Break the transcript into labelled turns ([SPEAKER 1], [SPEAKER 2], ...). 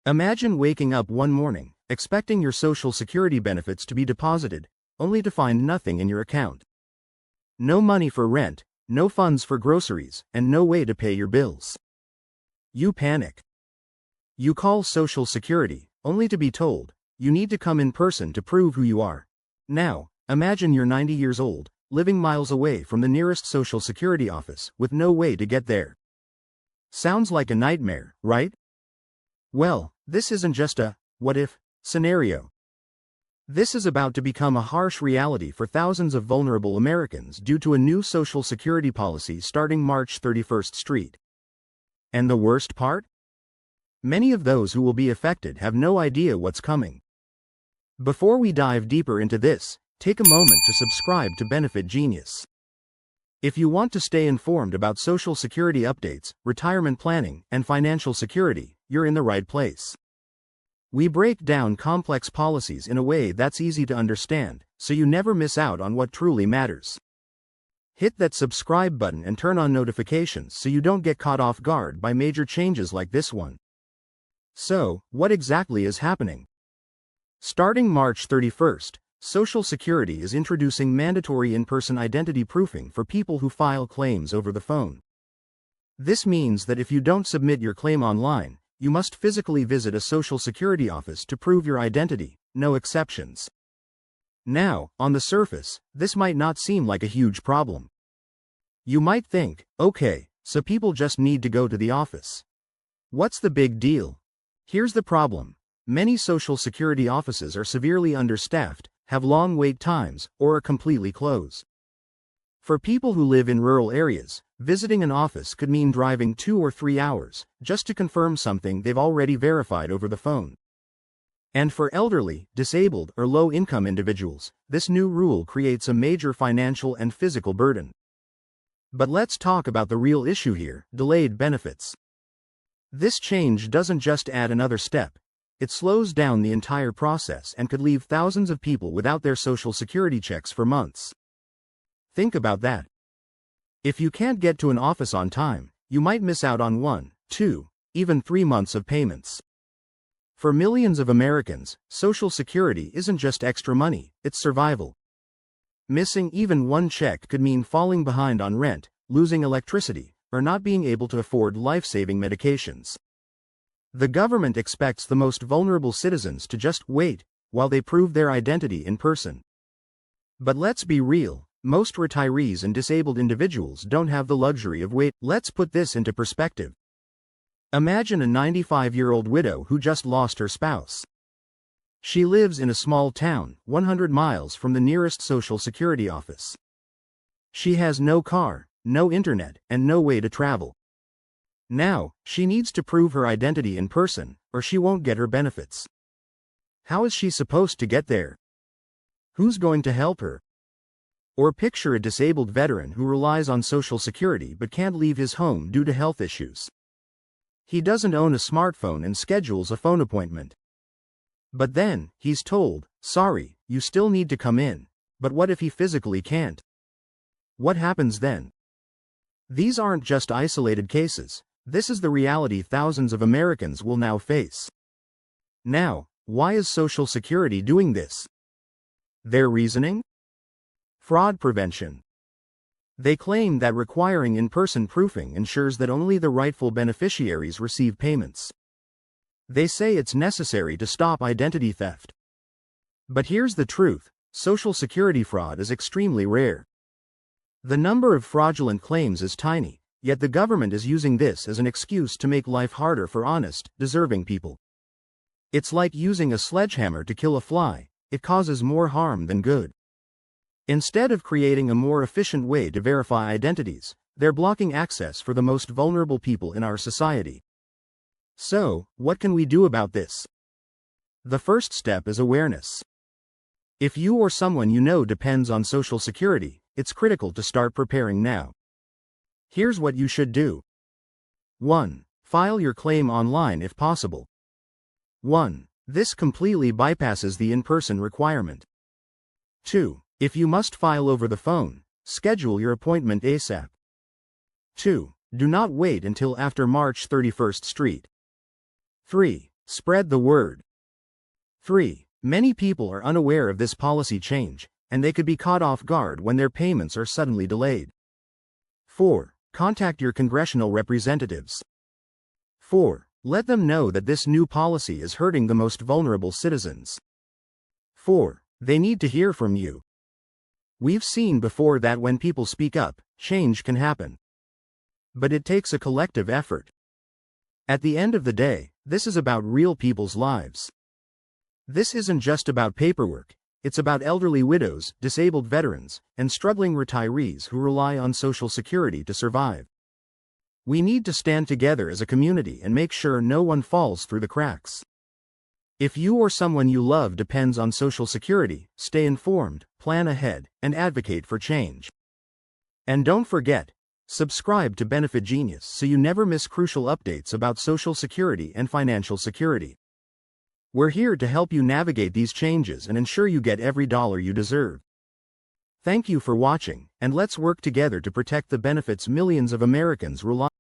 [SPEAKER 1] Imagine waking up one morning, expecting your Social Security benefits to be deposited, only to find nothing in your account. No money for rent, no funds for groceries, and no way to pay your bills. You panic. You call Social Security, only to be told, you need to come in person to prove who you are. Now, imagine you're 90 years old, living miles away from the nearest Social Security office with no way to get there. Sounds like a nightmare, right? Well, this isn't just a what-if scenario. This is about to become a harsh reality for thousands of vulnerable Americans due to a new Social Security policy starting March 31st Street. And the worst part? Many of those who will be affected have no idea what's coming. Before we dive deeper into this, take a moment to subscribe to Benefit Genius. If you want to stay informed about Social Security updates, retirement planning, and financial security, you're in the right place. We break down complex policies in a way that's easy to understand, so you never miss out on what truly matters. Hit that subscribe button and turn on notifications so you don't get caught off guard by major changes like this one. So, what exactly is happening? Starting March 31st, Social Security is introducing mandatory in-person identity proofing for people who file claims over the phone. This means that if you don't submit your claim online, you must physically visit a Social Security office to prove your identity, no exceptions. Now, on the surface, this might not seem like a huge problem. You might think, okay, so people just need to go to the office. What's the big deal? Here's the problem. Many Social Security offices are severely understaffed, have long wait times, or are completely closed. For people who live in rural areas, visiting an office could mean driving 2 or 3 hours, just to confirm something they've already verified over the phone. And for elderly, disabled, or low-income individuals, this new rule creates a major financial and physical burden. But let's talk about the real issue here: delayed benefits. This change doesn't just add another step. It slows down the entire process and could leave thousands of people without their Social Security checks for months. Think about that. If you can't get to an office on time, you might miss out on 1, 2, even 3 months of payments. For millions of Americans, Social Security isn't just extra money, it's survival. Missing even one check could mean falling behind on rent, losing electricity, or not being able to afford life-saving medications. The government expects the most vulnerable citizens to just wait while they prove their identity in person. But let's be real, most retirees and disabled individuals don't have the luxury of waiting. Let's put this into perspective. Imagine a 95-year-old widow who just lost her spouse. She lives in a small town, 100 miles from the nearest Social Security office. She has no car, no internet, and no way to travel. Now, she needs to prove her identity in person, or she won't get her benefits. How is she supposed to get there? Who's going to help her? Or picture a disabled veteran who relies on Social Security but can't leave his home due to health issues. He doesn't own a smartphone and schedules a phone appointment. But then, he's told, sorry, you still need to come in. But what if he physically can't? What happens then? These aren't just isolated cases. This is the reality thousands of Americans will now face. Now, why is Social Security doing this? Their reasoning? Fraud prevention. They claim that requiring in-person proofing ensures that only the rightful beneficiaries receive payments. They say it's necessary to stop identity theft. But here's the truth: Social Security fraud is extremely rare. The number of fraudulent claims is tiny, yet the government is using this as an excuse to make life harder for honest, deserving people. It's like using a sledgehammer to kill a fly. It causes more harm than good. Instead of creating a more efficient way to verify identities, they're blocking access for the most vulnerable people in our society. So, what can we do about this? The first step is awareness. If you or someone you know depends on Social Security, it's critical to start preparing now. Here's what you should do. 1. File your claim online if possible. 1. This completely bypasses the in-person requirement. 2. If you must file over the phone, schedule your appointment ASAP. 2. Do not wait until after March 31st Street. 3. Spread the word. 3. Many people are unaware of this policy change, and they could be caught off guard when their payments are suddenly delayed. 4. Contact your congressional representatives. 4. Let them know that this new policy is hurting the most vulnerable citizens. 4. They need to hear from you. We've seen before that when people speak up, change can happen. But it takes a collective effort. At the end of the day, this is about real people's lives. This isn't just about paperwork, it's about elderly widows, disabled veterans, and struggling retirees who rely on Social Security to survive. We need to stand together as a community and make sure no one falls through the cracks. If you or someone you love depends on Social Security, stay informed, plan ahead, and advocate for change. And don't forget, subscribe to Benefit Genius so you never miss crucial updates about Social Security and financial security. We're here to help you navigate these changes and ensure you get every dollar you deserve. Thank you for watching, and let's work together to protect the benefits millions of Americans rely on.